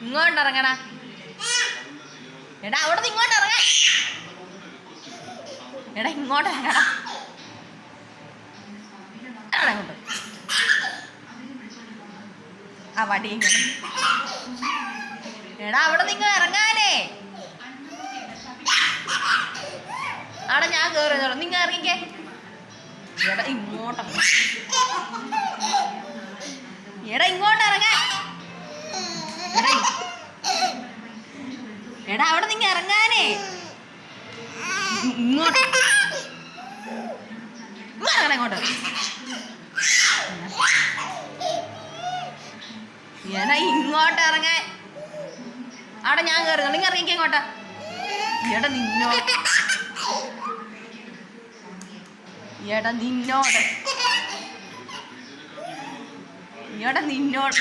ഇങ്ങോട്ട് ഇറങ്ങടാ. എടാ അവിടെ നിന്ന് ഇങ്ങോട്ട് ഇറങ്ങ. എടാ ഇങ്ങോട്ട് ഇറങ്ങടാ. അങ്ങോട്ട് ആ വടി ഇങ്ങോട്ട്. എടാ അവിടെ നിങ്ങൾ ഇറങ്ങാനേ. അവിടെ ഞാൻ കയറിയതോളൂ, നിങ്ങൾ ഇറങ്ങിക്കേ. എടാ ഇങ്ങോട്ട് എടാ ഇങ്ങോട്ട് ഇറങ്ങാൻ. എടാ അവിടെ നിങ്ങൾ ഇറങ്ങാനേ. ഇങ്ങോട്ട് ഇറങ്ങണ ഇങ്ങോട്ട്. എടാ ഇങ്ങോട്ട് ഇറങ്ങാൻ. അവിടെ ഞാൻ കയറുന്നു, നിങ്ങൾ ഇറങ്ങിക്കേ ഇങ്ങോട്ട്. എടാ നിന്നോട് എടാ നിന്നോട്